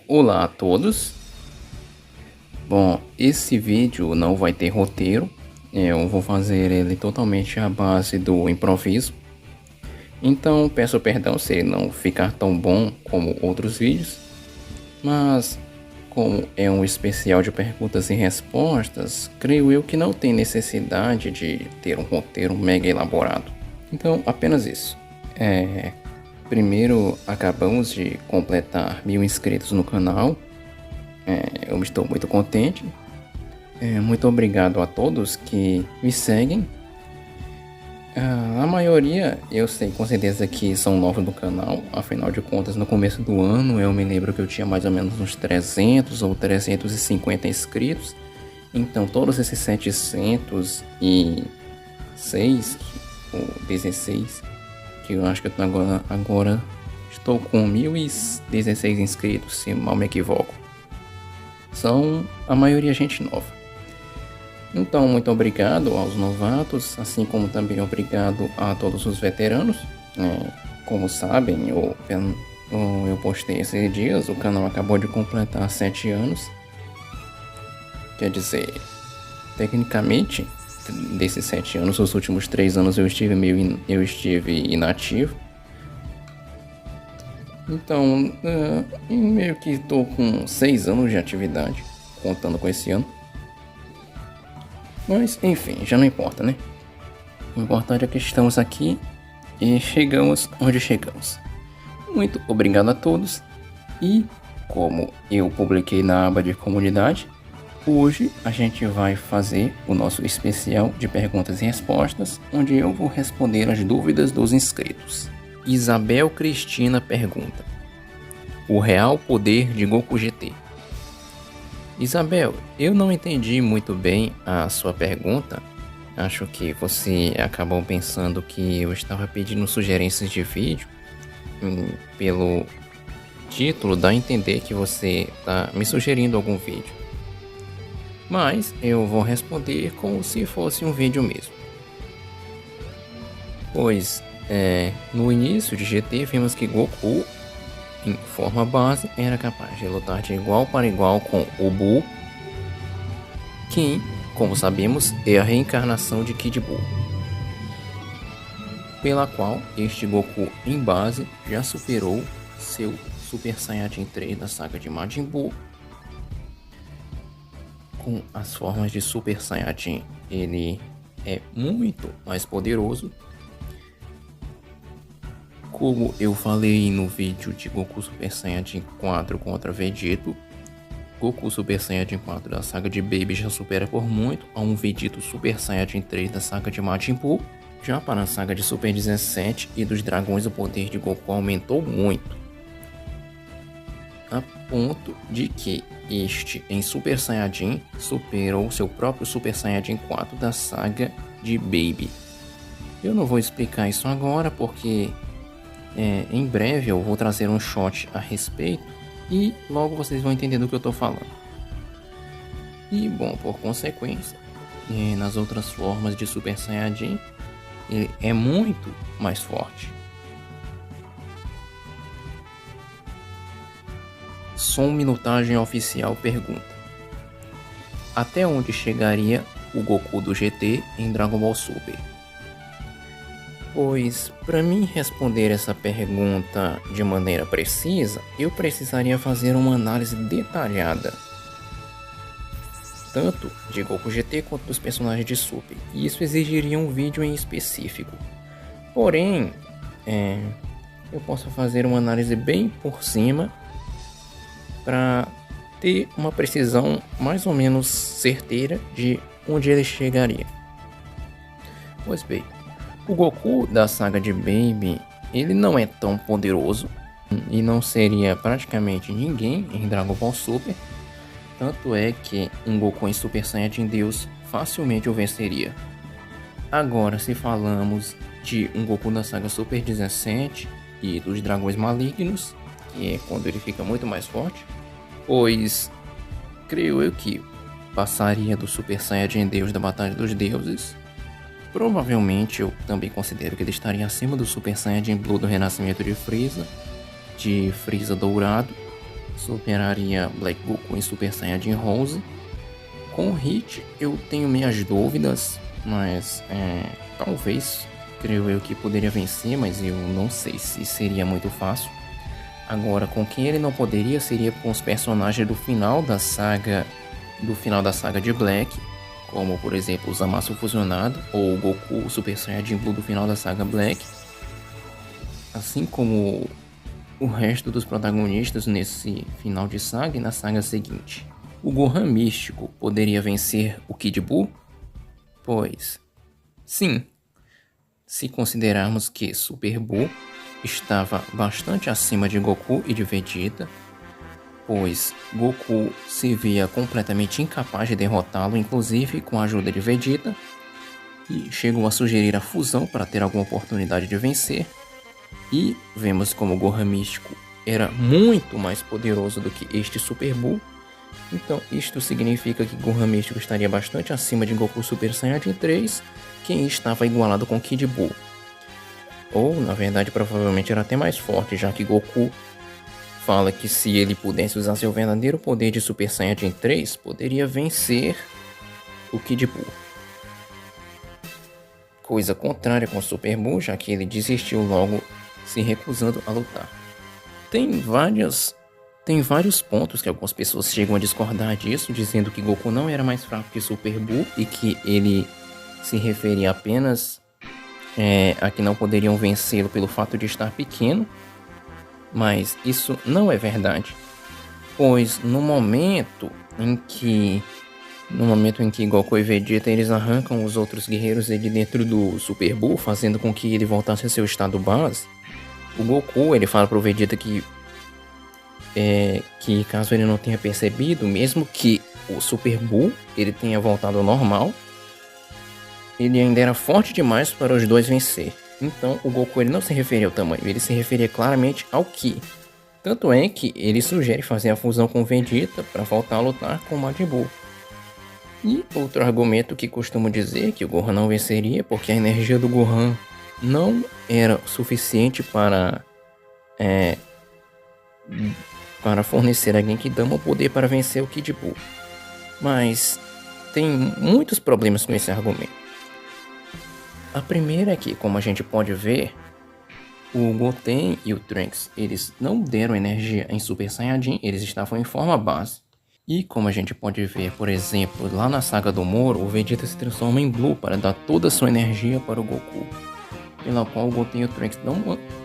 Olá a todos. Bom, esse vídeo não vai ter roteiro. Eu vou fazer ele totalmente à base do improviso. Então peço perdão se ele não ficar tão bom como outros vídeos. Mas como é um especial de perguntas e respostas, creio eu que não tem necessidade de ter um roteiro mega elaborado. Então apenas isso. Primeiro, acabamos de completar 1000 inscritos no canal. Eu estou muito contente. Muito obrigado a todos que me seguem. A maioria eu sei com certeza que são novos no canal. Afinal de contas, no começo do ano eu me lembro que eu tinha mais ou menos uns 300 ou 350 inscritos. Então todos esses 706 ou 16, que eu acho que eu tô agora estou com 1016 inscritos, se mal me equivoco. São a maioria gente nova. Então, muito obrigado aos novatos, assim como também obrigado a todos os veteranos. Como sabem, eu postei esses dias, o canal acabou de completar 7 anos. Quer dizer, tecnicamente, desses 7 anos, os últimos 3 anos eu estive inativo. Então, meio que estou com 6 anos de atividade, contando com esse ano. Mas, enfim, já não importa, né? O importante é que estamos aqui e chegamos onde chegamos. Muito obrigado a todos. E, como eu publiquei na aba de comunidade, hoje a gente vai fazer o nosso especial de perguntas e respostas, onde eu vou responder as dúvidas dos inscritos. Isabel Cristina pergunta: o real poder de Goku GT? Isabel, eu não entendi muito bem a sua pergunta. Acho que você acabou pensando que eu estava pedindo sugerências de vídeo. Pelo título dá a entender que você está me sugerindo algum vídeo. Mas eu vou responder como se fosse um vídeo mesmo. Pois, no início de GT vimos que Goku, em forma base, era capaz de lutar de igual para igual com o Buu, que, como sabemos, é a reencarnação de Kid Buu, pela qual este Goku em base já superou seu Super Saiyajin 3 da saga de Majin Buu. Com as formas de Super Saiyajin, ele é muito mais poderoso. Como eu falei no vídeo de Goku Super Saiyajin 4 contra Vegito, Goku Super Saiyajin 4 da saga de Baby já supera por muito a um Vegito Super Saiyajin 3 da saga de Majin Buu. Já para a saga de Super 17 e dos dragões, o poder de Goku aumentou muito, a ponto de que este em Super Saiyajin superou seu próprio Super Saiyajin 4 da saga de Baby. Eu não vou explicar isso agora porque em breve eu vou trazer um shot a respeito e logo vocês vão entender do que eu estou falando. E bom, por consequência, nas outras formas de Super Saiyajin, ele é muito mais forte. Som Minutagem Oficial pergunta: até onde chegaria o Goku do GT em Dragon Ball Super? Pois, para mim responder essa pergunta de maneira precisa, eu precisaria fazer uma análise detalhada, tanto de Goku GT quanto dos personagens de Super, e isso exigiria um vídeo em específico. Porém, eu posso fazer uma análise bem por cima, para ter uma precisão mais ou menos certeira de onde ele chegaria. Pois bem, o Goku da saga de Baby, ele não é tão poderoso e não seria praticamente ninguém em Dragon Ball Super. Tanto é que um Goku em Super Saiyajin Deus facilmente o venceria. Agora, se falamos de um Goku da saga Super 17 e dos Dragões Malignos, que é quando ele fica muito mais forte, pois creio eu que passaria do Super Saiyajin Deus da Batalha dos Deuses. Provavelmente eu também considero que ele estaria acima do Super Saiyajin Blue do Renascimento de Frieza Dourado, superaria Black Goku em Super Saiyajin Rose. Com o Hit eu tenho minhas dúvidas, mas talvez, creio eu que poderia vencer, mas eu não sei se seria muito fácil. Agora, com quem ele não poderia seria com os personagens do final da saga de Black, como por exemplo o Zamasu fusionado ou o Goku Super Saiyajin Blue do final da saga Black, assim como o resto dos protagonistas nesse final de saga e na saga seguinte. O Gohan místico poderia vencer o Kid Buu? Pois sim, se considerarmos que Super Buu estava bastante acima de Goku e de Vegeta, pois Goku se via completamente incapaz de derrotá-lo, inclusive com a ajuda de Vegeta, e chegou a sugerir a fusão para ter alguma oportunidade de vencer. E vemos como o Gohan místico era muito mais poderoso do que este Super Buu. Então isto significa que Gohan místico estaria bastante acima de Goku Super Saiyajin 3, quem estava igualado com Kid Buu. Ou, na verdade, provavelmente era até mais forte, já que Goku fala que se ele pudesse usar seu verdadeiro poder de Super Saiyajin 3, poderia vencer o Kid Buu. Coisa contrária com o Super Buu, já que ele desistiu logo, se recusando a lutar. Tem vários pontos que algumas pessoas chegam a discordar disso, dizendo que Goku não era mais fraco que Super Buu e que ele se referia apenas a que não poderiam vencê-lo pelo fato de estar pequeno. Mas isso não é verdade, pois no momento em que Goku e Vegeta eles arrancam os outros guerreiros de dentro do Super Buu, fazendo com que ele voltasse a seu estado base, o Goku ele fala pro Vegeta que caso ele não tenha percebido, mesmo que o Super Buu ele tenha voltado ao normal, ele ainda era forte demais para os dois vencer. Então o Goku ele não se referia ao tamanho, ele se referia claramente ao Ki. Tanto é que ele sugere fazer a fusão com Vegeta para voltar a lutar com Majin Buu. E outro argumento que costumo dizer que o Gohan não venceria porque a energia do Gohan não era suficiente para fornecer a Genkidama o poder para vencer o Kid Buu. Mas tem muitos problemas com esse argumento. A primeira é que, como a gente pode ver, o Goten e o Trunks, eles não deram energia em Super Saiyajin, eles estavam em forma base. E como a gente pode ver, por exemplo, lá na saga do Moro, o Vegeta se transforma em Blue para dar toda a sua energia para o Goku, pela qual o Goten e o Trunks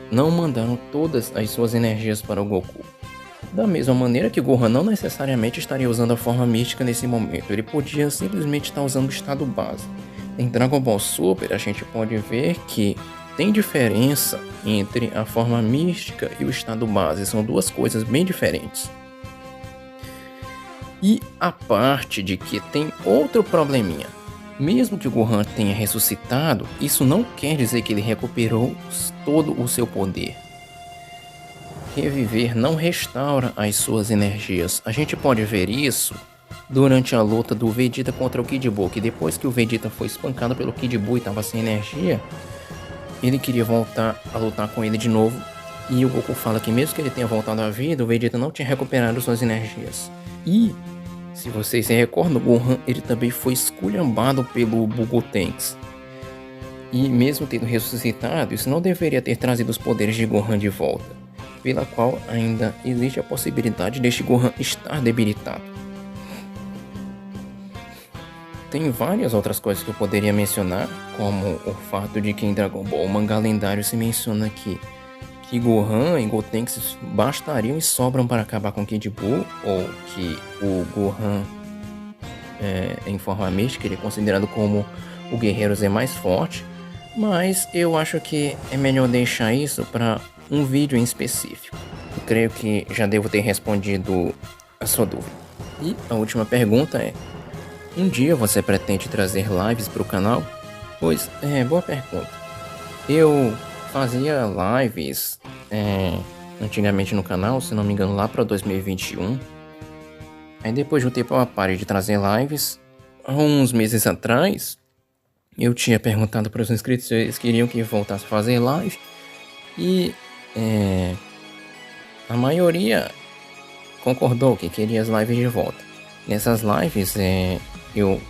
não mandaram todas as suas energias para o Goku. Da mesma maneira que o Gohan não necessariamente estaria usando a forma mística nesse momento, ele podia simplesmente estar usando o estado base. Em Dragon Ball Super, a gente pode ver que tem diferença entre a forma mística e o estado base, são duas coisas bem diferentes. E a parte de que tem outro probleminha. Mesmo que o Gohan tenha ressuscitado, isso não quer dizer que ele recuperou todo o seu poder. Reviver não restaura as suas energias. A gente pode ver isso durante a luta do Vegeta contra o Kid Buu, que depois que o Vegeta foi espancado pelo Kid Buu e estava sem energia, ele queria voltar a lutar com ele de novo, e o Goku fala que mesmo que ele tenha voltado à vida, o Vegeta não tinha recuperado suas energias. E, se vocês se recordam, o Gohan ele também foi esculhambado pelo Bugotenks. E mesmo tendo ressuscitado, isso não deveria ter trazido os poderes de Gohan de volta, pela qual ainda existe a possibilidade deste Gohan estar debilitado. Tem várias outras coisas que eu poderia mencionar, como o fato de que em Dragon Ball, o mangá lendário, se menciona que Gohan e Gotenks bastariam e sobram para acabar com Kid Buu, ou que o Gohan, em forma mística, ele é considerado como o guerreiro Z mais forte, mas eu acho que é melhor deixar isso para um vídeo em específico. Eu creio que já devo ter respondido a sua dúvida. E a última pergunta é: um dia você pretende trazer lives para o canal? Pois, boa pergunta. Eu fazia lives antigamente no canal, se não me engano, lá para 2021. Aí depois de um tempo eu parei de trazer lives. Há uns meses atrás, eu tinha perguntado para os inscritos se eles queriam que eu voltasse a fazer live. E a maioria concordou que queria as lives de volta. Nessas lives, eu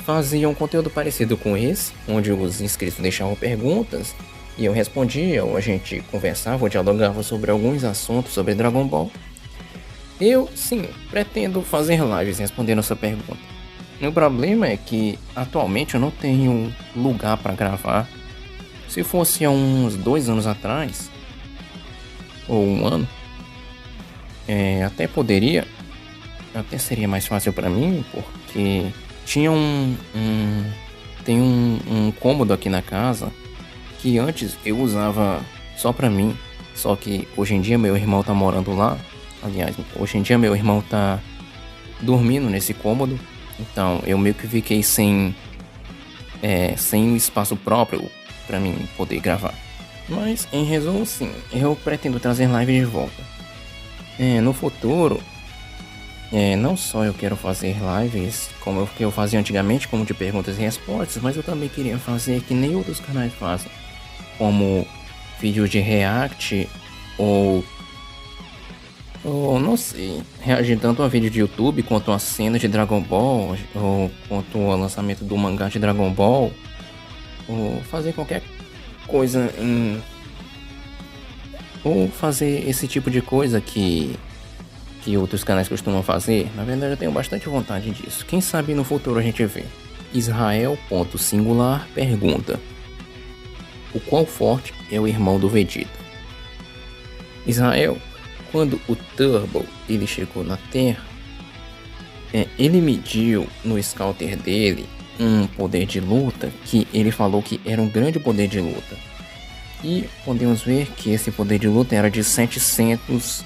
fazia um conteúdo parecido com esse, onde os inscritos deixavam perguntas e eu respondia, ou a gente conversava ou dialogava sobre alguns assuntos sobre Dragon Ball. Eu, sim, pretendo fazer lives respondendo essa pergunta. O problema é que atualmente eu não tenho lugar para gravar. Se fosse há uns 2 anos atrás, ou 1 ano, até seria mais fácil para mim, porque tinha tem um cômodo aqui na casa que antes eu usava só pra mim, só que hoje em dia meu irmão tá morando lá. Aliás, hoje em dia meu irmão tá dormindo nesse cômodo, então eu meio que fiquei sem um espaço próprio pra mim poder gravar. Mas em resumo, sim, eu pretendo trazer live de volta. No futuro, não só eu quero fazer lives como eu fazia antigamente, como de perguntas e respostas, mas eu também queria fazer que nem outros canais fazem, como vídeo de react ou não sei, reagir tanto a vídeo de YouTube quanto a cena de Dragon Ball, ou quanto ao lançamento do mangá de Dragon Ball, ou fazer qualquer coisa ou fazer esse tipo de coisa que outros canais costumam fazer. Na verdade eu tenho bastante vontade disso. Quem sabe no futuro a gente vê. Israel.singular pergunta: o quão forte é o irmão do Vegeta? Israel, quando o Turbo ele chegou na Terra, ele mediu no scouter dele um poder de luta que ele falou que era um grande poder de luta. E podemos ver que esse poder de luta era de 700,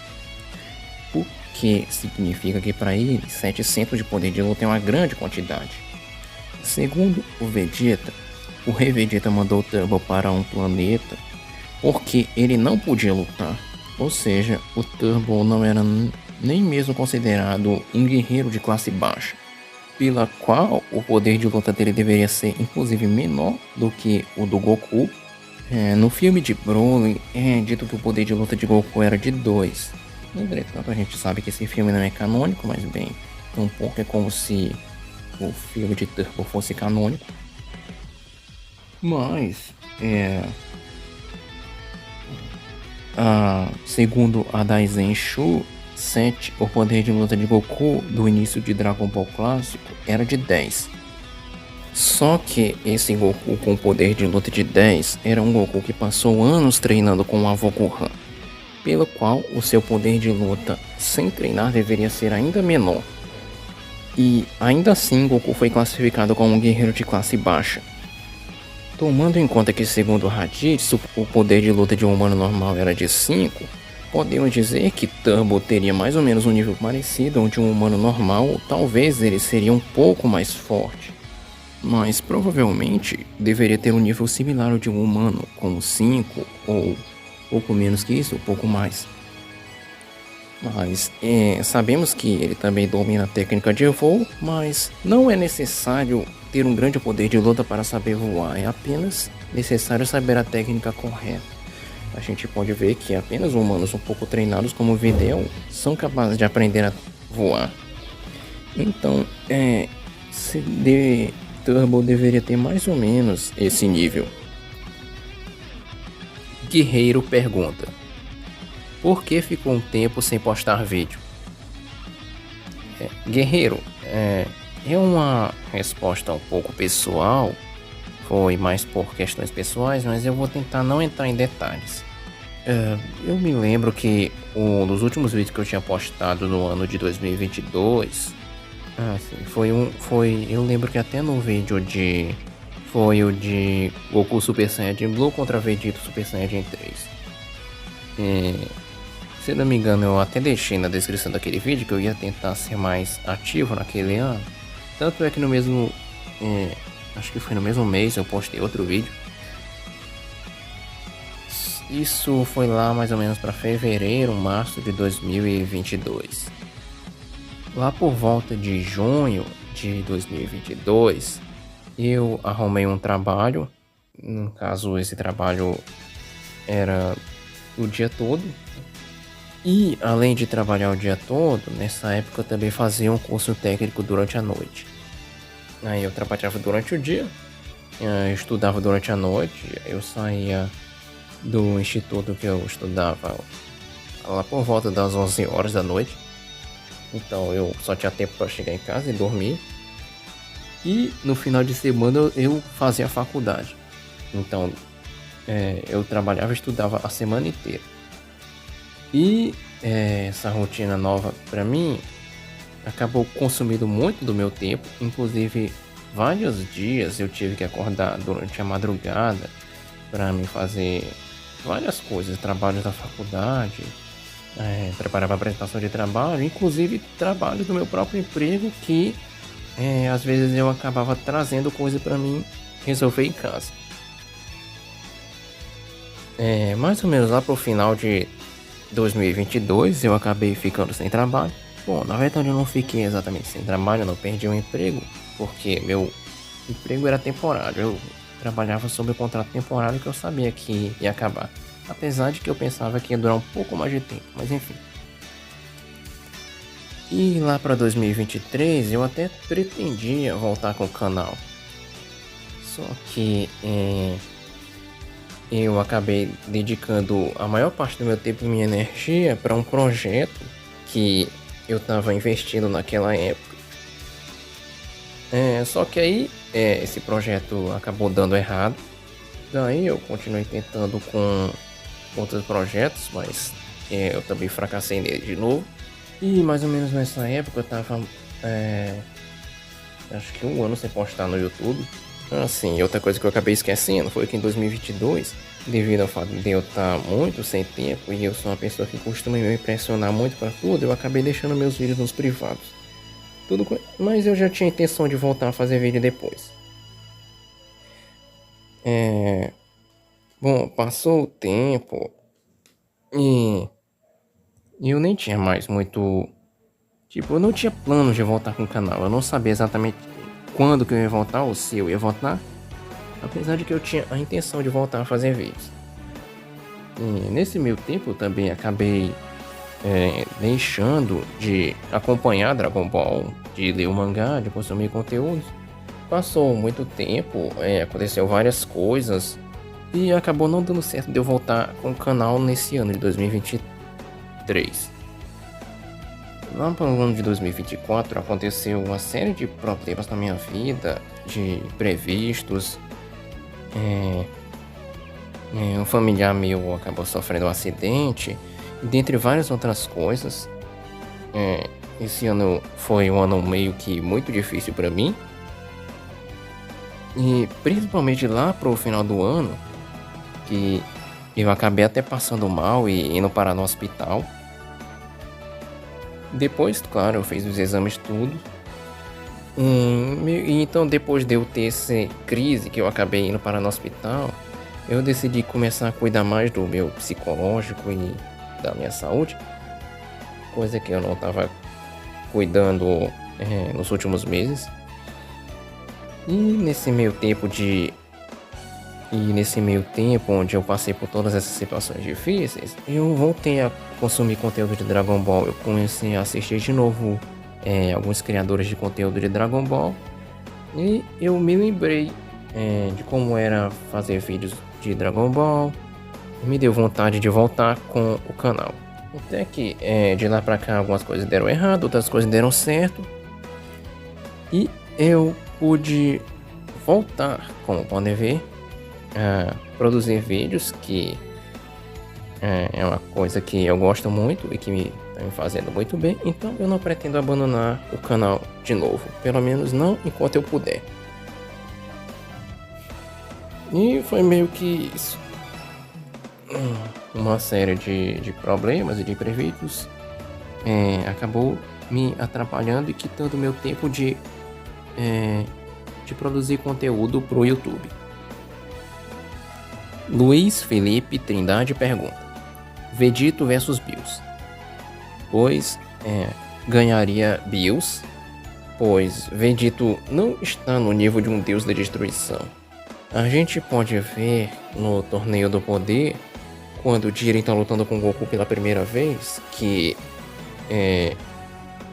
o que significa que para ele 700 de poder de luta é uma grande quantidade. Segundo o Vegeta, o Rei Vegeta mandou o Turbo para um planeta porque ele não podia lutar. Ou seja, o Turbo não era nem mesmo considerado um guerreiro de classe baixa, pela qual o poder de luta dele deveria ser inclusive menor do que o do Goku. No filme de Broly é dito que o poder de luta de Goku era de 2. Entretanto, a gente sabe que esse filme não é canônico, mas bem, tampouco é como se o filme de Turbo fosse canônico. Mas, segundo a Daisen Shu 7, o poder de luta de Goku do início de Dragon Ball clássico era de 10. Só que esse Goku com poder de luta de 10 era um Goku que passou anos treinando com o avô Gohan, pelo qual o seu poder de luta sem treinar deveria ser ainda menor. E ainda assim Goku foi classificado como um guerreiro de classe baixa. Tomando em conta que segundo Raditz o poder de luta de um humano normal era de 5, podemos dizer que Turbo teria mais ou menos um nível parecido ao de um humano normal, ou talvez ele seria um pouco mais forte. Mas provavelmente deveria ter um nível similar ao de um humano, como 5 ou pouco menos que isso, ou pouco mais. Mas sabemos que ele também domina a técnica de voo, mas não é necessário ter um grande poder de luta para saber voar, é apenas necessário saber a técnica correta. A gente pode ver que apenas humanos um pouco treinados como Videl são capazes de aprender a voar. Então, Turbo deveria ter mais ou menos esse nível. Guerreiro pergunta: por que ficou um tempo sem postar vídeo? Guerreiro, é uma resposta um pouco pessoal, foi mais por questões pessoais, mas eu vou tentar não entrar em detalhes. Eu me lembro que um dos últimos vídeos que eu tinha postado no ano de 2022, eu lembro que até no vídeo foi o de Goku Super Saiyajin Blue contra Vegeta Super Saiyajin 3. Se não me engano, eu até deixei na descrição daquele vídeo que eu ia tentar ser mais ativo naquele ano. Tanto é que no mesmo, acho que foi no mesmo mês, eu postei outro vídeo. Isso foi lá mais ou menos para fevereiro, março de 2022. Lá por volta de junho de 2022, eu arrumei um trabalho. No caso, esse trabalho era o dia todo. E além de trabalhar o dia todo, nessa época eu também fazia um curso técnico durante a noite. Aí eu trabalhava durante o dia, estudava durante a noite, eu saía do instituto que eu estudava lá por volta das 11 horas da noite. Então eu só tinha tempo para chegar em casa e dormir. E no final de semana eu fazia a faculdade. Então eu trabalhava e estudava a semana inteira. E essa rotina nova para mim acabou consumindo muito do meu tempo. Inclusive, vários dias eu tive que acordar durante a madrugada para me fazer várias coisas, trabalhos da faculdade, preparar para apresentação de trabalho, inclusive trabalho do meu próprio emprego que às vezes eu acabava trazendo coisa para mim resolver em casa. Mais ou menos lá pro final de 2022 eu acabei ficando sem trabalho. Bom, na verdade eu não fiquei exatamente sem trabalho, eu não perdi o emprego, porque meu emprego era temporário. Eu trabalhava sob o contrato temporário que eu sabia que ia acabar. Apesar de que eu pensava que ia durar um pouco mais de tempo, mas enfim. E lá para 2023 eu até pretendia voltar com o canal. Só que eu acabei dedicando a maior parte do meu tempo e minha energia para um projeto que eu estava investindo naquela época. Só que aí esse projeto acabou dando errado. Daí eu continuei tentando com outros projetos, mas eu também fracassei nele de novo. E mais ou menos nessa época eu tava acho que um ano sem postar no YouTube. Assim, outra coisa que eu acabei esquecendo foi que em 2022, devido ao fato de eu estar muito sem tempo e eu sou uma pessoa que costuma me impressionar muito para tudo, eu acabei deixando meus vídeos nos privados. Mas eu já tinha intenção de voltar a fazer vídeo depois. Bom, passou o tempo e eu nem tinha mais muito. Tipo, eu não tinha planos de voltar com o canal. Eu não sabia exatamente quando que eu ia voltar ou se eu ia voltar. Apesar de que eu tinha a intenção de voltar a fazer vídeos. E nesse meio tempo eu também acabei deixando de acompanhar Dragon Ball, de ler o mangá, de consumir conteúdos. Passou muito tempo, aconteceu várias coisas e acabou não dando certo de eu voltar com o canal nesse ano de 2023. Lá para o ano de 2024 aconteceu uma série de problemas na minha vida, de imprevistos. Um familiar meu acabou sofrendo um acidente, dentre várias outras coisas. Esse ano foi um ano meio que muito difícil para mim. E principalmente lá pro final do ano, que eu acabei até passando mal e indo parar no hospital. Depois, claro, eu fiz os exames tudo. E então, depois de eu ter essa crise que eu acabei indo parar no hospital, eu decidi começar a cuidar mais do meu psicológico e da minha saúde, coisa que eu não estava cuidando nos últimos meses. E nesse meio tempo onde eu passei por todas essas situações difíceis, eu voltei a consumir conteúdo de Dragon Ball. Eu comecei a assistir de novo alguns criadores de conteúdo de Dragon Ball. E eu me lembrei de como era fazer vídeos de Dragon Ball. Me deu vontade de voltar com o canal. Até que de lá pra cá algumas coisas deram errado, outras coisas deram certo. E eu pude voltar, como podem ver, a produzir vídeos, que é uma coisa que eu gosto muito e que está me fazendo muito bem. Então eu não pretendo abandonar o canal de novo, pelo menos não enquanto eu puder. E foi meio que isso. Uma série de problemas e de imprevistos acabou me atrapalhando e quitando meu tempo de produzir conteúdo pro YouTube. Luiz Felipe Trindade pergunta: Vegito versus Bills. Pois ganharia Bills, pois Vegito não está no nível de um deus da destruição. A gente pode ver no Torneio do Poder quando o Jiren tá lutando com o Goku pela primeira vez, que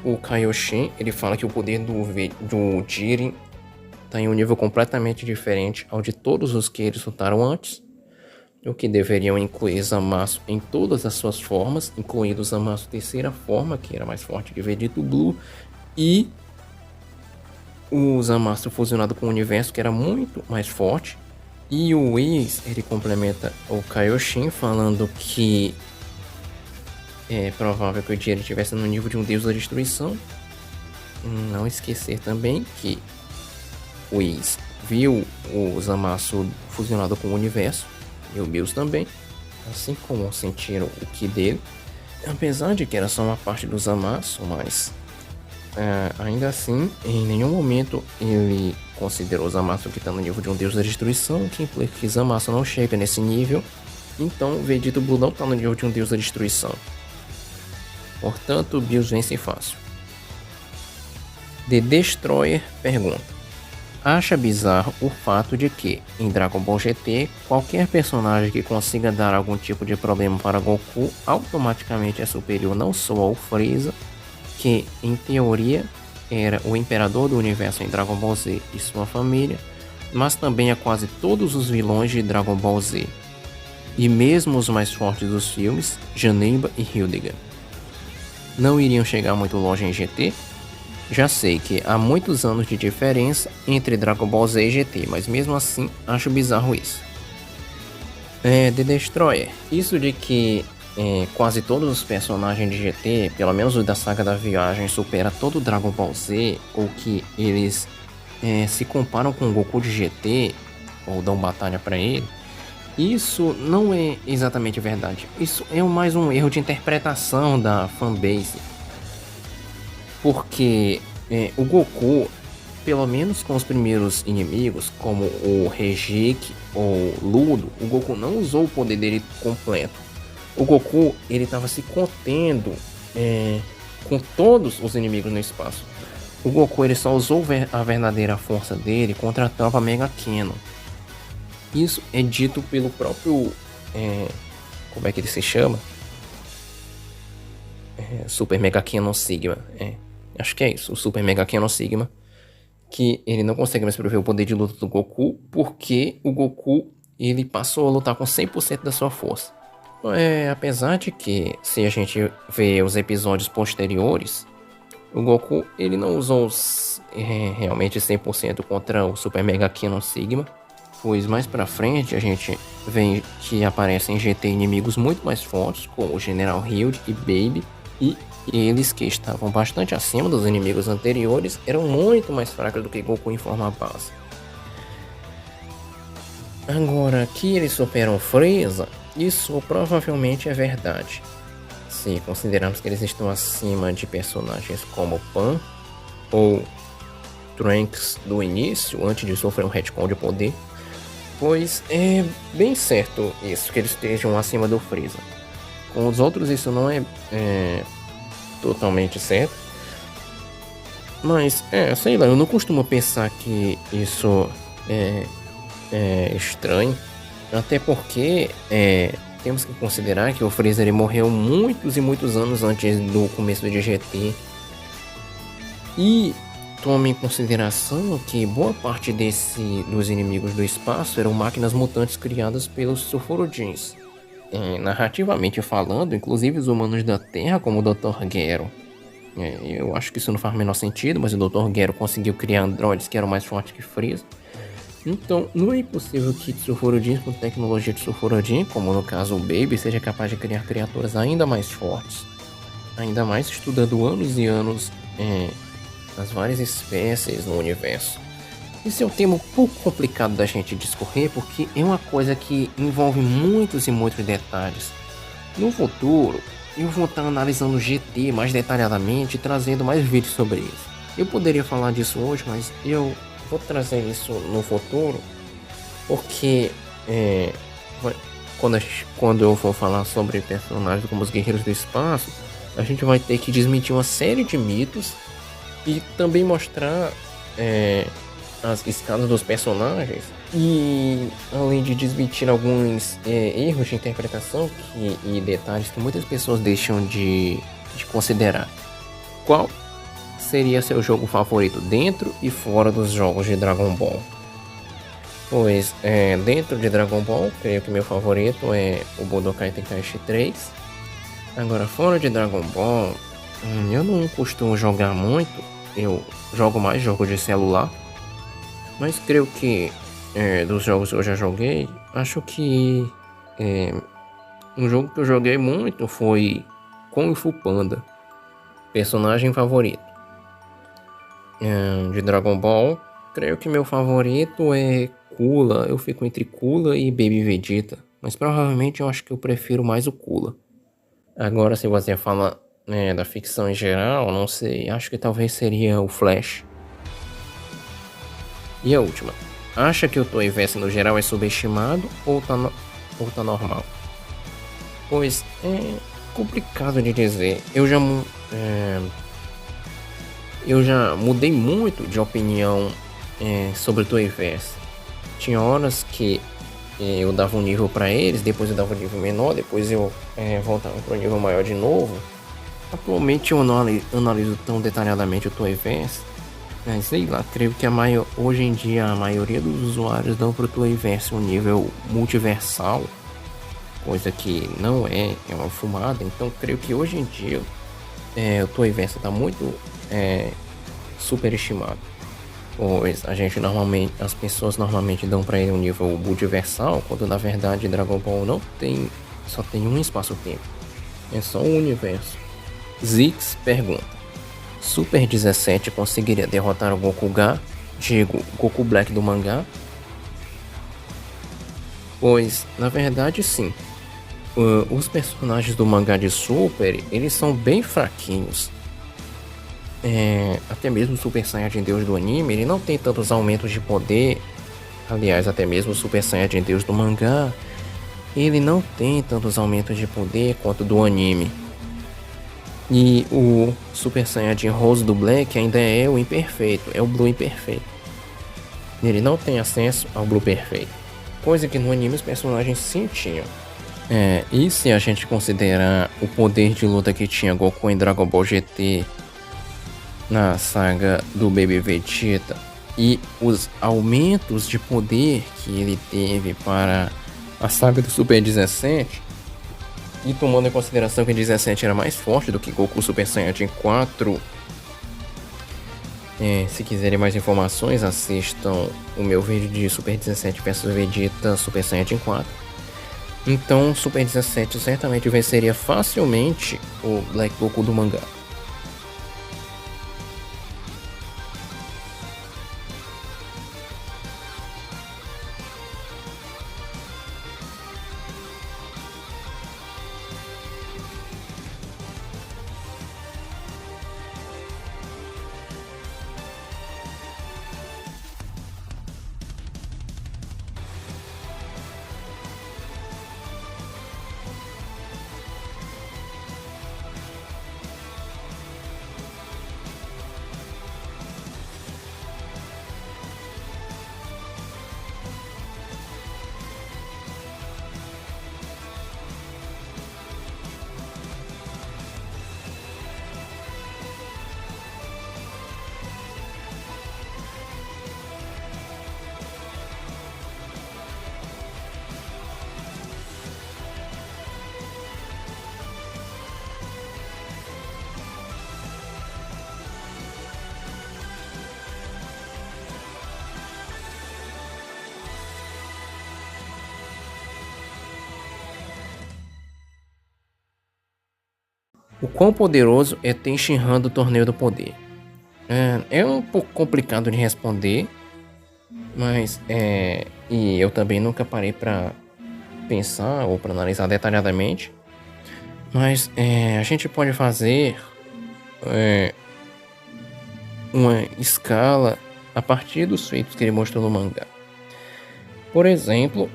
o Kaioshin, ele fala que o poder do Jiren tá em um nível completamente diferente ao de todos os que eles lutaram antes, o que deveriam incluir Zamasu em todas as suas formas, incluindo Zamasu terceira forma, que era mais forte que Vegeta Blue, e o Zamasu fusionado com o universo, que era muito mais forte. E o Whis, ele complementa o Kaioshin falando que é provável que o Jiren estivesse no nível de um deus da destruição. Não esquecer também que o Whis viu o Zamasu fusionado com o universo, e o Bills também, assim como sentiram o Ki dele, apesar de que era só uma parte do Zamasu, mas ainda assim, em nenhum momento ele considerou Zamasu que está no nível de um deus da destruição, que implica que Zamasu não chega nesse nível, então Vegeta Blue não está no nível de um deus da destruição. Portanto, Bills vence fácil. The Destroyer pergunta: acha bizarro o fato de que, em Dragon Ball GT, qualquer personagem que consiga dar algum tipo de problema para Goku automaticamente é superior não só ao Freeza, que, em teoria, era o imperador do universo em Dragon Ball Z e sua família, mas também a quase todos os vilões de Dragon Ball Z, e mesmo os mais fortes dos filmes, Janemba e Hildegard. Não iriam chegar muito longe em GT? Já sei que há muitos anos de diferença entre Dragon Ball Z e GT, mas mesmo assim acho bizarro isso. The Destroyer, isso de que quase todos os personagens de GT, pelo menos os da saga da viagem, supera todo o Dragon Ball Z, ou que eles se comparam com o Goku de GT, ou dão batalha para ele, isso não é exatamente verdade. Isso é mais um erro de interpretação da fanbase. Porque o Goku, pelo menos com os primeiros inimigos, como o Rejik ou Ludo, o Goku não usou o poder dele completo. O Goku, ele estava se contendo com todos os inimigos no espaço. O Goku, ele só usou a verdadeira força dele contra a tropa Mega Cannon. Isso é dito pelo próprio... como é que ele se chama? Super Mega Cannon Sigma. Acho que é isso, o Super Mega Cannon Sigma. Que ele não consegue mais prever o poder de luta do Goku, porque o Goku, ele passou a lutar com 100% da sua força. Apesar de que, se a gente vê os episódios posteriores, o Goku, ele não usou realmente 100% contra o Super Mega Cannon Sigma, pois mais pra frente a gente vê que aparecem em GT inimigos muito mais fortes, como o General Hild e Baby, e eles, que estavam bastante acima dos inimigos anteriores, eram muito mais fracos do que Goku em forma base. Agora, que eles superam Freeza, isso provavelmente é verdade, se considerarmos que eles estão acima de personagens como Pan ou Trunks do início, antes de sofrer um retcon de poder, pois é bem certo isso, que eles estejam acima do Freeza. Com os outros isso não é totalmente certo, mas sei lá, eu não costumo pensar que isso é estranho, até porque temos que considerar que o Freeza ele morreu muitos e muitos anos antes do começo de GT, e tome em consideração que boa parte dos inimigos do espaço eram máquinas mutantes criadas pelos Sulforudins. Narrativamente falando, inclusive os humanos da Terra, como o Dr. Gero. Eu acho que isso não faz o menor sentido, mas o Dr. Gero conseguiu criar androides que eram mais fortes que Freeza. Então, não é impossível que Sulforudins com tecnologia de Sulforudin, como no caso o Baby, seja capaz de criar criaturas ainda mais fortes. Ainda mais estudando anos e anos as várias espécies no universo. Esse é um tema um pouco complicado da gente discorrer, porque é uma coisa que envolve muitos e muitos detalhes. No futuro, eu vou estar analisando o GT mais detalhadamente e trazendo mais vídeos sobre isso. Eu poderia falar disso hoje, mas eu vou trazer isso no futuro, porque quando eu for falar sobre personagens como os Guerreiros do Espaço, a gente vai ter que desmentir uma série de mitos e também mostrar as escalas dos personagens e além de desmentir alguns erros de interpretação e detalhes que muitas pessoas deixam de considerar. Qual seria seu jogo favorito dentro e fora dos jogos de Dragon Ball? Pois, dentro de Dragon Ball, creio que meu favorito é o Budokai Tenkaichi 3. Agora, fora de Dragon Ball, eu não costumo jogar muito. Eu jogo mais jogo de celular. Mas creio que, dos jogos que eu já joguei, acho que um jogo que eu joguei muito foi Kung Fu Panda. Personagem favorito. De Dragon Ball, creio que meu favorito é Cooler. Eu fico entre Cooler e Baby Vegeta, mas provavelmente eu acho que eu prefiro mais o Cooler. Agora, se você fala da ficção em geral, não sei, acho que talvez seria o Flash. E a última, acha que o Toyverse no geral é subestimado ou tá normal? Pois é complicado de dizer. Eu já mudei muito de opinião sobre o Toyverse. Tinha horas que eu dava um nível pra eles, depois eu dava um nível menor, depois eu voltava para um nível maior de novo. Atualmente eu não analiso tão detalhadamente o Toyverse, mas sei lá, creio que hoje em dia a maioria dos usuários dão pro Toyverse um nível multiversal, coisa que não é uma fumada. Então creio que hoje em dia o Toyverse está muito superestimado. Pois as pessoas normalmente dão para ele um nível multiversal, quando na verdade Dragon Ball só tem um espaço-tempo, é só um universo. Zix pergunta: Super 17 conseguiria derrotar o Goku digo, Goku Black do mangá? Pois, na verdade sim. Os personagens do mangá de Super, eles são bem fraquinhos. Até mesmo o Super Saiyajin Deus do anime, ele não tem tantos aumentos de poder. Aliás, até mesmo o Super Saiyajin Deus do mangá, ele não tem tantos aumentos de poder quanto do anime. E o Super Saiyajin Rose do Black ainda é o imperfeito, é o Blue imperfeito. Ele não tem acesso ao Blue perfeito, coisa que no anime os personagens sim tinham. E se a gente considerar o poder de luta que tinha Goku em Dragon Ball GT na saga do Baby Vegeta e os aumentos de poder que ele teve para a saga do Super 17, e tomando em consideração que 17 era mais forte do que Goku Super Saiyajin 4, se quiserem mais informações, assistam o meu vídeo de Super 17 vs Vegeta Super Saiyajin 4. Então Super 17 certamente venceria facilmente o Black Goku do mangá. O quão poderoso é Tenshinhan do Torneio do Poder? É um pouco complicado de responder, mas e eu também nunca parei para pensar ou para analisar detalhadamente. Mas a gente pode fazer uma escala a partir dos feitos que ele mostrou no mangá. Por exemplo,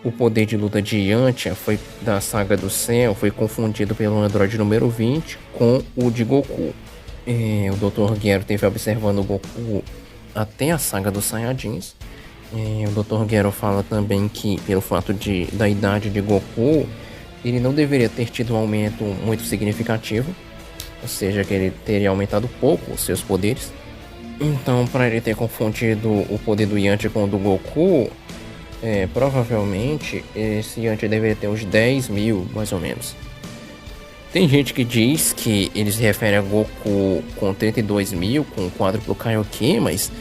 o poder de luta de Yantia da Saga do Céu foi confundido pelo Android número 20 com o de Goku. O Dr. Gero teve observando o Goku até a saga dos Saiyajins. O Dr. Gero fala também que, pelo fato da idade de Goku, ele não deveria ter tido um aumento muito significativo, ou seja, que ele teria aumentado pouco os seus poderes. Então, para ele ter confundido o poder do Yanti com o do Goku, provavelmente esse Yanti deveria ter uns 10 mil, mais ou menos. Tem gente que diz que ele se refere a Goku com 32 mil, com o quádruplo Kaioken, mas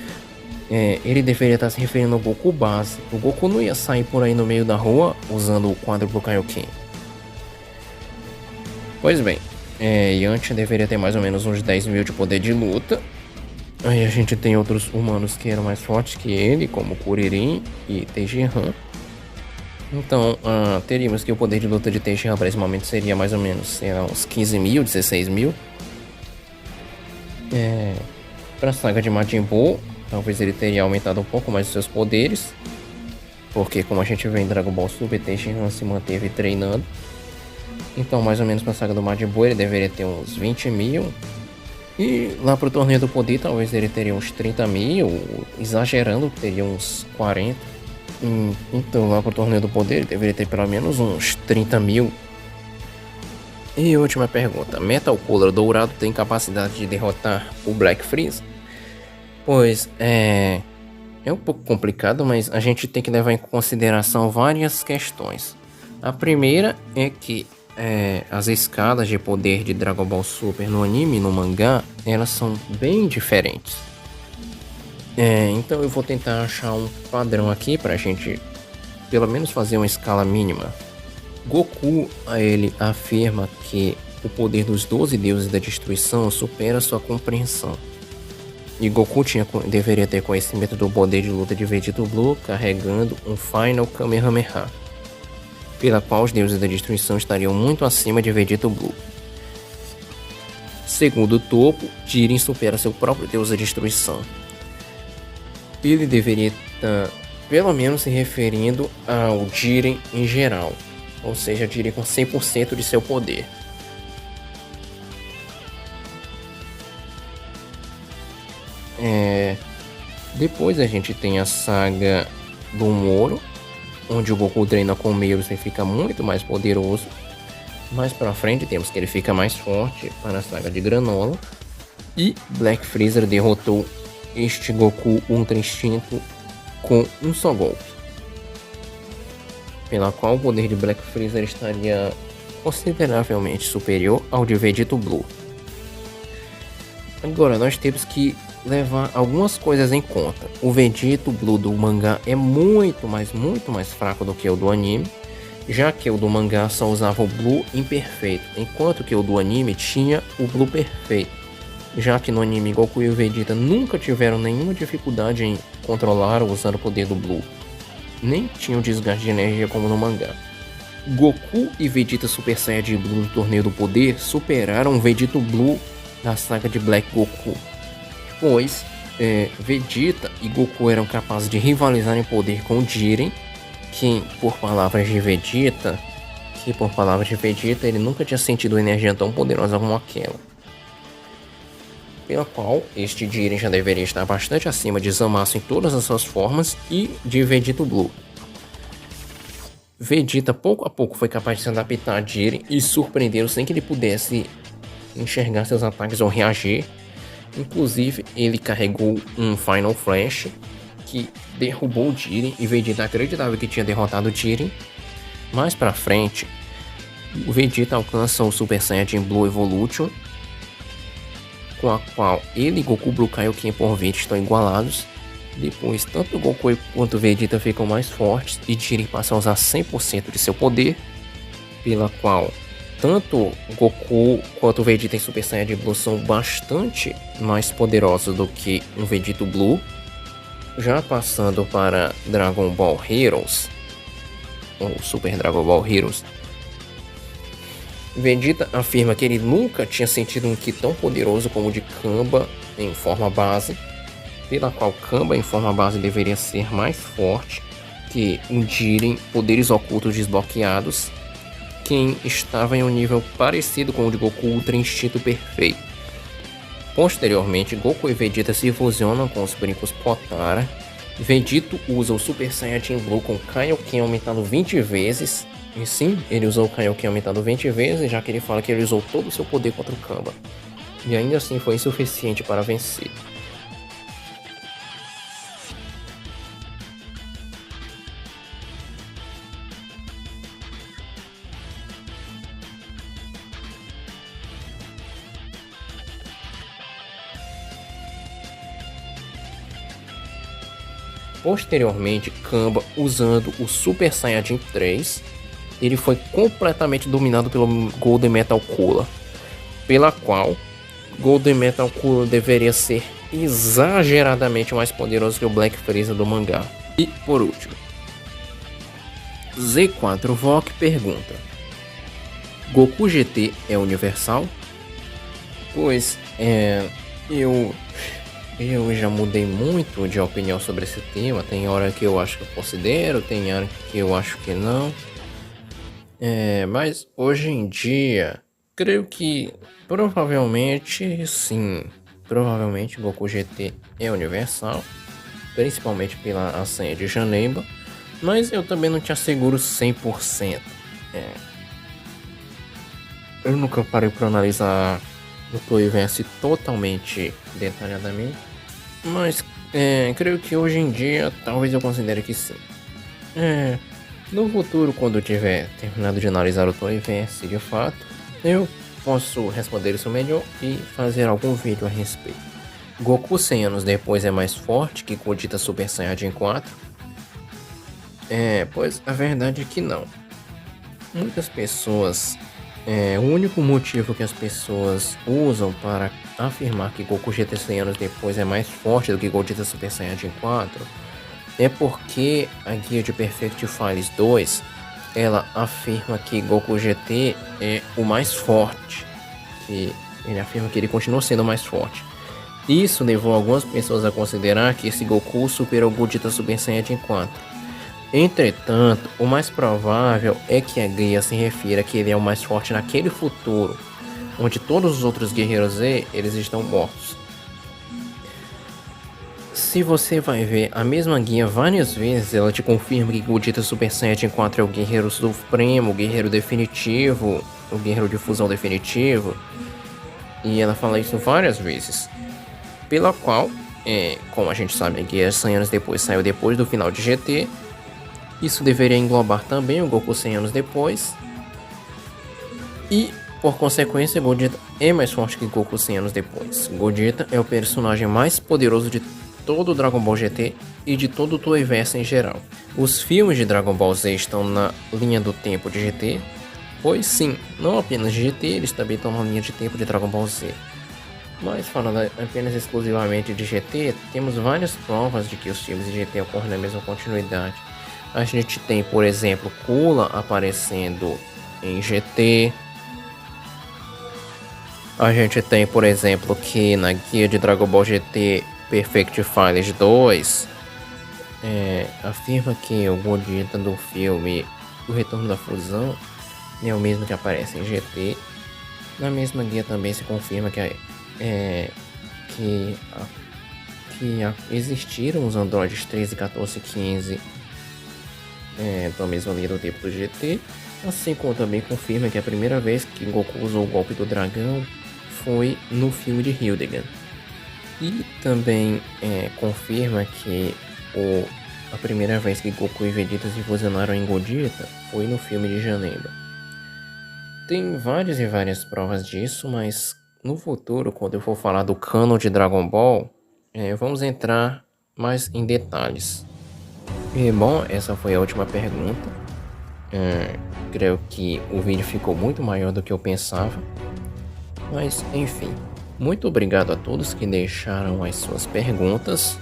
ele deveria estar se referindo ao Goku base. O Goku não ia sair por aí no meio da rua usando o quádruplo Kaioken. Pois bem, Yanti deveria ter mais ou menos uns 10 mil de poder de luta. Aí a gente tem outros humanos que eram mais fortes que ele, como Kuririn e Tenshinhan. Então, teríamos que o poder de luta de Tenshinhan para esse momento seria mais ou menos uns 15 mil, 16 mil. Para a saga de Majin Buu, talvez ele teria aumentado um pouco mais os seus poderes, porque como a gente vê em Dragon Ball Super, Tenshinhan se manteve treinando. Então, mais ou menos para a saga do Majin Buu, ele deveria ter uns 20 mil. E lá pro Torneio do Poder, talvez ele teria uns 30 mil, exagerando, teria uns 40. Então, lá pro Torneio do Poder, ele deveria ter pelo menos uns 30 mil. E última pergunta: Metal Cooler Dourado tem capacidade de derrotar o Black Freeza? Pois é um pouco complicado, mas a gente tem que levar em consideração várias questões. A primeira é que as escalas de poder de Dragon Ball Super no anime e no mangá, elas são bem diferentes. Então eu vou tentar achar um padrão aqui pra gente pelo menos fazer uma escala mínima. Goku, ele afirma que o poder dos 12 deuses da destruição supera sua compreensão. E Goku deveria ter conhecimento do poder de luta de Vegeta Blue carregando um Final Kamehameha, pela qual os deuses da destruição estariam muito acima de Vegeta Blue. Segundo o topo, Jiren supera seu próprio deus da destruição. Ele deveria estar pelo menos se referindo ao Jiren em geral, ou seja, Jiren com 100% de seu poder. Depois a gente tem a saga do Moro, onde o Goku treina com Meros e fica muito mais poderoso. Mais pra frente temos que ele fica mais forte para a saga de Granola. E Black Freezer derrotou este Goku Ultra Instinto com um só golpe, pela qual o poder de Black Freezer estaria consideravelmente superior ao de Vegeta Blue. Agora nós temos que levar algumas coisas em conta. O Vegeta Blue do mangá é muito mais fraco do que o do anime, já que o do mangá só usava o Blue imperfeito, enquanto que o do anime tinha o Blue perfeito. Já que no anime Goku e o Vegeta nunca tiveram nenhuma dificuldade em controlar ou usar o poder do Blue, nem tinham desgaste de energia como no mangá. Goku e Vegeta Super Saiyajin Blue no Torneio do Poder superaram o Vegeta Blue da saga de Black Goku, pois Vegeta e Goku eram capazes de rivalizar em poder com o Jiren, que por palavras de Vegeta, ele nunca tinha sentido energia tão poderosa como aquela, pela qual este Jiren já deveria estar bastante acima de Zamasu em todas as suas formas e de Vegeta Blue. Vegeta pouco a pouco foi capaz de se adaptar a Jiren e surpreendê-lo sem que ele pudesse enxergar seus ataques ou reagir. Inclusive, ele carregou um Final Flash que derrubou o Jiren e Vegeta acreditava que tinha derrotado o Jiren. Mais pra frente, o Vegeta alcança o Super Saiyajin Blue Evolution, com a qual ele e Goku Blue Kaioken por 20 estão igualados. Depois, tanto Goku quanto Vegeta ficam mais fortes e Jiren passa a usar 100% de seu poder, pela qual tanto Goku quanto o Vegeta em Super Saiyajin Blue são bastante mais poderosos do que o Vegeta Blue. Já passando para Dragon Ball Heroes, ou Super Dragon Ball Heroes, Vegeta afirma que ele nunca tinha sentido um Ki tão poderoso como o de Kamba em forma base, pela qual Kamba em forma base deveria ser mais forte que o Jiren Poderes Ocultos Desbloqueados, quem estava em um nível parecido com o de Goku Ultra Instinto Perfeito. Posteriormente, Goku e Vegeta se fusionam com os brincos Potara. Vegito usa o Super Saiyajin Blue com Kaioken aumentado 20 vezes. E sim, ele usou o Kaioken aumentado 20 vezes, já que ele fala que ele usou todo o seu poder contra o Kamba. E ainda assim foi insuficiente para vencer. Posteriormente, Kamba, usando o Super Saiyajin 3, ele foi completamente dominado pelo Golden Metal Cooler, pela qual Golden Metal Cooler deveria ser exageradamente mais poderoso que o Black Freeza do mangá. E por último, Z4 Vok pergunta: Goku GT é universal? Pois eu já mudei muito de opinião sobre esse tema. Tem hora que eu acho que eu considero, tem hora que eu acho que não. Mas hoje em dia, creio que provavelmente sim. Provavelmente Goku GT é universal, principalmente pela senha de Janemba. Mas eu também não te asseguro 100%. Eu nunca parei para analisar o Toyverse totalmente detalhadamente, mas creio que hoje em dia talvez eu considere que sim. No futuro, quando eu tiver terminado de analisar o Toyverse de fato, eu posso responder isso melhor e fazer algum vídeo a respeito. Goku 100 anos depois é mais forte que Gogeta Super Saiyajin 4? Pois a verdade é que não. Muitas pessoas o único motivo que as pessoas usam para afirmar que Goku GT 100 anos depois é mais forte do que Gogeta Super Saiyajin 4 é porque a guia de Perfect Files 2 ela afirma que Goku GT é o mais forte, que ele afirma que ele continua sendo o mais forte. Isso levou algumas pessoas a considerar que esse Goku superou Gogeta Super Saiyajin 4. Entretanto, o mais provável é que a guia se refira que ele é o mais forte naquele futuro, onde todos os outros guerreiros Z, eles estão mortos. Se você vai ver a mesma guia várias vezes, ela te confirma que Gogeta Super Saiyajin 4 é o guerreiro supremo, o guerreiro definitivo, o guerreiro de fusão definitivo, e ela fala isso várias vezes. Pela qual, como a gente sabe, a guia 100 anos depois saiu depois do final de GT. Isso deveria englobar também o Goku 100 anos depois. E, por consequência, Gogeta é mais forte que Goku 100 anos depois. Gogeta é o personagem mais poderoso de todo o Dragon Ball GT e de todo o Toyverse em geral. Os filmes de Dragon Ball Z estão na linha do tempo de GT? Pois sim, não apenas de GT, eles também estão na linha de tempo de Dragon Ball Z. Mas falando apenas exclusivamente de GT, temos várias provas de que os filmes de GT ocorrem na mesma continuidade. A gente tem, por exemplo, Cooler aparecendo em GT. A gente tem, por exemplo, que na guia de Dragon Ball GT Perfect Files 2 afirma que o Gogeta do filme O Retorno da Fusão é o mesmo que aparece em GT. Na mesma guia também se confirma que existiram os androides 13, 14 e 15 da mesma linha do tempo do GT, assim como também confirma que a primeira vez que Goku usou o golpe do dragão foi no filme de Hildegard. E também confirma que a primeira vez que Goku e Vegeta se fusionaram em Gogeta foi no filme de Janemba. Tem várias e várias provas disso, mas no futuro, quando eu for falar do canon de Dragon Ball, vamos entrar mais em detalhes. E bom, essa foi a última pergunta. Creio que o vídeo ficou muito maior do que eu pensava. Mas enfim, muito obrigado a todos que deixaram as suas perguntas.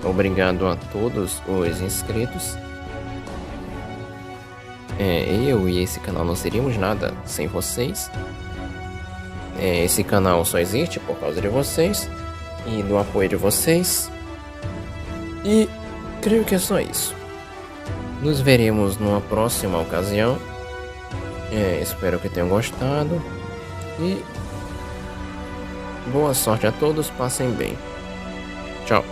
Obrigado a todos os inscritos. Eu e esse canal não seríamos nada sem vocês. Esse canal só existe por causa de vocês e do apoio de vocês. E creio que é só isso. Nos veremos numa próxima ocasião. Espero que tenham gostado. E Boa sorte a todos, passem bem. Tchau.